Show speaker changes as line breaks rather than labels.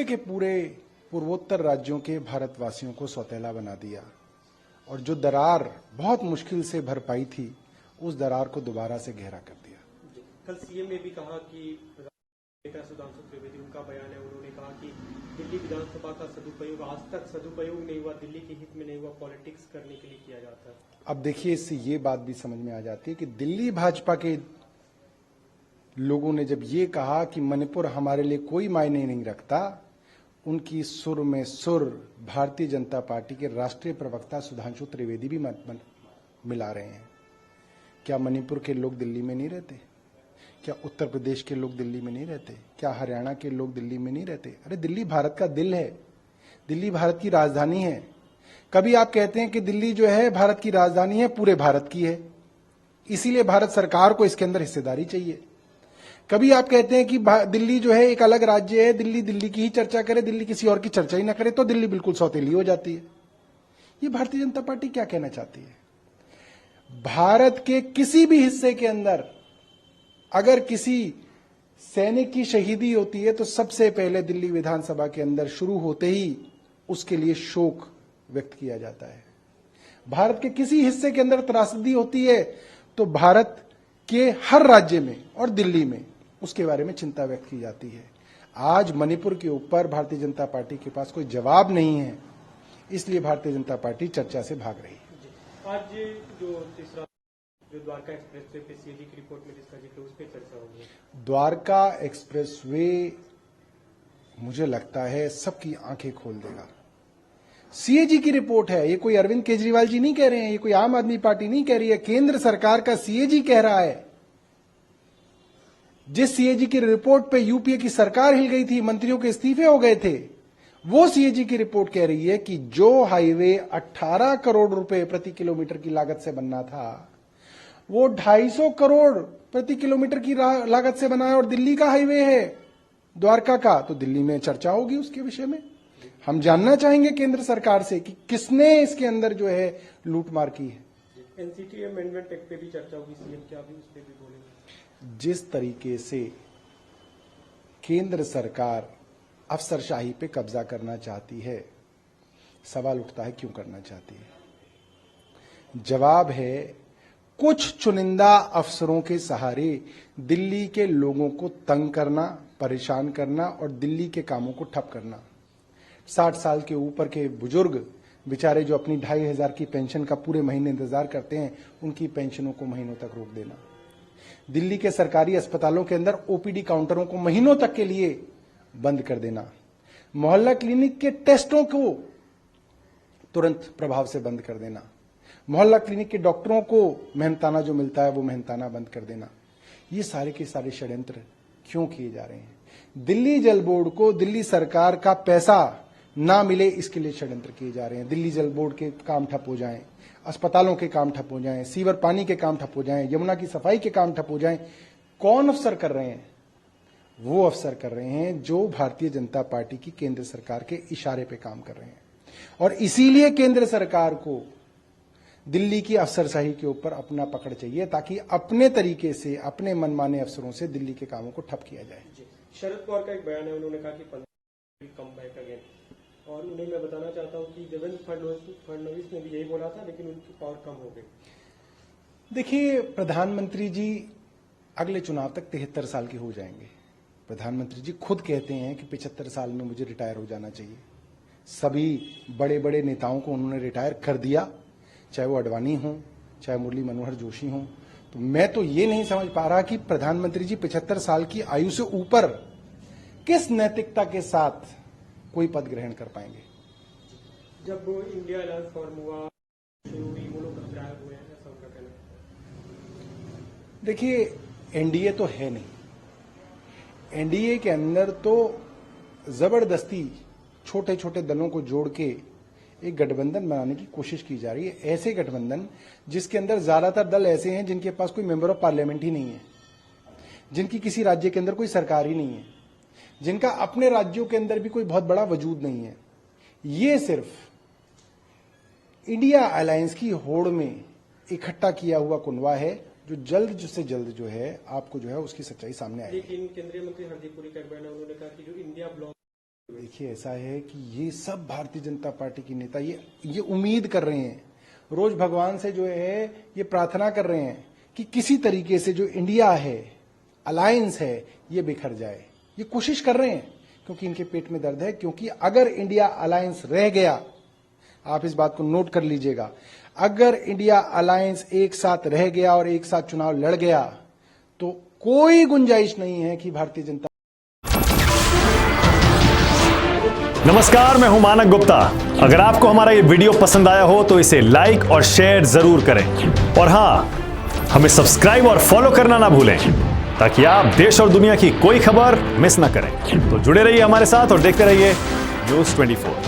के पूरे पूर्वोत्तर राज्यों के भारतवासियों को सौतेला बना दिया और जो दरार बहुत मुश्किल से भर पाई थी उस दरार को दोबारा से गहरा कर दिया।
कल सीएम ने भी कहा कि नेता सुधांशु त्रिवेदी, उनका बयान है, उन्होंने कहा कि दिल्ली विधानसभा का सदुपयोग आज तक सदुपयोग नहीं हुआ, दिल्ली के हित में नहीं हुआ, पॉलिटिक्स करने के लिए किया जाता है।
अब देखिए, इससे ये बात भी समझ में आ जाती है कि दिल्ली भाजपा के लोगों ने जब ये कहा कि मणिपुर हमारे लिए कोई मायने नहीं रखता, उनकी सुर में सुर भारतीय जनता पार्टी के राष्ट्रीय प्रवक्ता सुधांशु त्रिवेदी भी मिला रहे हैं। क्या मणिपुर के लोग दिल्ली में नहीं रहते? क्या उत्तर प्रदेश के लोग दिल्ली में नहीं रहते? क्या हरियाणा के लोग दिल्ली में नहीं रहते? अरे दिल्ली भारत का दिल है, दिल्ली भारत की राजधानी है। कभी आप कहते हैं कि दिल्ली जो है भारत की राजधानी है, पूरे भारत की है, इसीलिए भारत सरकार को इसके अंदर हिस्सेदारी चाहिए। कभी आप कहते हैं कि दिल्ली जो है एक अलग राज्य है, दिल्ली दिल्ली की ही चर्चा करे, दिल्ली किसी और की चर्चा ही ना करे, तो दिल्ली बिल्कुल सौतेली हो जाती है। ये भारतीय जनता पार्टी क्या कहना चाहती है? भारत के किसी भी हिस्से के अंदर अगर किसी सैनिक की शहीदी होती है तो सबसे पहले दिल्ली विधानसभा के अंदर शुरू होते ही उसके लिए शोक व्यक्त किया जाता है। भारत के किसी हिस्से के अंदर त्रासदी होती है तो भारत के हर राज्य में और दिल्ली में उसके बारे में चिंता व्यक्त की जाती है। आज मणिपुर के ऊपर भारतीय जनता पार्टी के पास कोई जवाब नहीं है, इसलिए भारतीय जनता पार्टी चर्चा से भाग रही है।
आज जो द्वारका एक्सप्रेसवे पे सीएजी की रिपोर्ट में जिसका जिक्र, उस पर चर्चा होगी।
द्वारका एक्सप्रेसवे मुझे लगता है सबकी आंखें खोल देगा। सीएजी की रिपोर्ट है, ये कोई अरविंद केजरीवाल जी नहीं कह रहे हैं, ये कोई आम आदमी पार्टी नहीं कह रही है, केंद्र सरकार का सीएजी कह रहा है। जिस सीएजी की रिपोर्ट पे यूपीए की सरकार हिल गई थी, मंत्रियों के इस्तीफे हो गए थे, वो सीएजी की रिपोर्ट कह रही है कि जो हाईवे 18 करोड़ रुपए प्रति किलोमीटर की लागत से बनना था, वो 250 करोड़ प्रति किलोमीटर की लागत से बना है और दिल्ली का हाईवे है द्वारका का, तो दिल्ली में चर्चा होगी उसके विषय में। हम जानना चाहेंगे केंद्र सरकार से कि किसने इसके अंदर जो है लूटमार की है।
एनसीटी अमेंडमेंट एक्ट पे भी चर्चा होगी, सीएम क्या भी उस पे भी बोलेंगे?
जिस तरीके से केंद्र सरकार अफसरशाही पे कब्जा करना चाहती है, सवाल उठता है क्यों करना चाहती है? जवाब है कुछ चुनिंदा अफसरों के सहारे दिल्ली के लोगों को तंग करना, परेशान करना और दिल्ली के कामों को ठप करना। 60 साल के ऊपर के बुजुर्ग बेचारे जो अपनी 2500 की पेंशन का पूरे महीने इंतजार करते हैं, उनकी पेंशनों को महीनों तक रोक देना। दिल्ली के सरकारी अस्पतालों के अंदर ओपीडी काउंटरों को महीनों तक के लिए बंद कर देना। मोहल्ला क्लिनिक के टेस्टों को तुरंत प्रभाव से बंद कर देना। मोहल्ला क्लिनिक के डॉक्टरों को मेहनताना जो मिलता है वो मेहनताना बंद कर देना। ये सारे के सारे षड्यंत्र क्यों किए जा रहे हैं? दिल्ली जल बोर्ड को दिल्ली सरकार का पैसा ना मिले, इसके लिए षड्यंत्र किए जा रहे हैं। दिल्ली जल बोर्ड के काम ठप हो जाएं, अस्पतालों के काम ठप हो जाएं, सीवर पानी के काम ठप हो जाएं, यमुना की सफाई के काम ठप हो जाएं। कौन अफसर कर रहे हैं? वो अफसर कर रहे हैं जो भारतीय जनता पार्टी की केंद्र सरकार के इशारे पे काम कर रहे हैं। और इसीलिए केंद्र सरकार को दिल्ली की अफसरशाही के ऊपर अपना पकड़ चाहिए, ताकि अपने तरीके से, अपने मनमाने अफसरों से दिल्ली के कामों को ठप किया जाए।
शरद पवार का एक बयान है, उन्होंने कहा कि 15 कम बैक अगेन, और उन्हें मैं बताना चाहता हूं कि देवेंद्र फडणवीस ने भी यही बोला था, लेकिन उनकी पावर कम हो गई।
देखिए, प्रधानमंत्री जी अगले चुनाव तक 73 साल के हो जाएंगे। प्रधानमंत्री जी खुद कहते हैं कि 75 साल में मुझे रिटायर हो जाना चाहिए। सभी बड़े बड़े नेताओं को उन्होंने रिटायर कर दिया, चाहे वो अडवाणी हो, चाहे मुरली मनोहर जोशी हो। तो मैं तो ये नहीं समझ पा रहा कि प्रधानमंत्री जी 75 साल की आयु से ऊपर किस नैतिकता के साथ कोई पद ग्रहण कर पाएंगे।
जब इंडिया अलायंस फॉर्म हुआ, वो लोग गायब हुए हैं, ऐसा उनका कहना है।
देखिए, एनडीए तो है नहीं। एनडीए के अंदर तो जबरदस्ती छोटे छोटे दलों को जोड़ के एक गठबंधन बनाने की कोशिश की जा रही है। ऐसे गठबंधन जिसके अंदर ज्यादातर दल ऐसे हैं जिनके पास कोई मेंबर ऑफ पार्लियामेंट ही नहीं है, जिनकी किसी राज्य के अंदर कोई सरकार ही नहीं है, जिनका अपने राज्यों के अंदर भी कोई बहुत बड़ा वजूद नहीं है। ये सिर्फ इंडिया अलायंस की होड़ में इकट्ठा किया हुआ कुनवा है, जो जल्द से जल्द जो है आपको जो है उसकी सच्चाई सामने आएगी।
लेकिन केंद्रीय मंत्री हरदीप पुरी का एक बयान है, उन्होंने कहा कि जो इंडिया ब्लॉक
देखिए, ऐसा है कि ये सब भारतीय जनता पार्टी की नेता ये उम्मीद कर रहे हैं, रोज भगवान से जो है ये प्रार्थना कर रहे हैं कि किसी तरीके से जो इंडिया है, अलायंस है, ये बिखर जाए। ये कोशिश कर रहे हैं क्योंकि इनके पेट में दर्द है, क्योंकि अगर इंडिया अलायंस रह गया, आप इस बात को नोट कर लीजिएगा, अगर इंडिया अलायंस एक साथ रह गया और एक साथ चुनाव लड़ गया तो कोई गुंजाइश नहीं है कि भारतीय जनता।
नमस्कार, मैं हूं मानक गुप्ता। अगर आपको हमारा ये वीडियो पसंद आया हो तो इसे लाइक और शेयर जरूर करें, और हां, हमें सब्सक्राइब और फॉलो करना ना भूलें ताकि आप देश और दुनिया की कोई खबर मिस ना करें। तो जुड़े रहिए हमारे साथ और देखते रहिए न्यूज़ 24।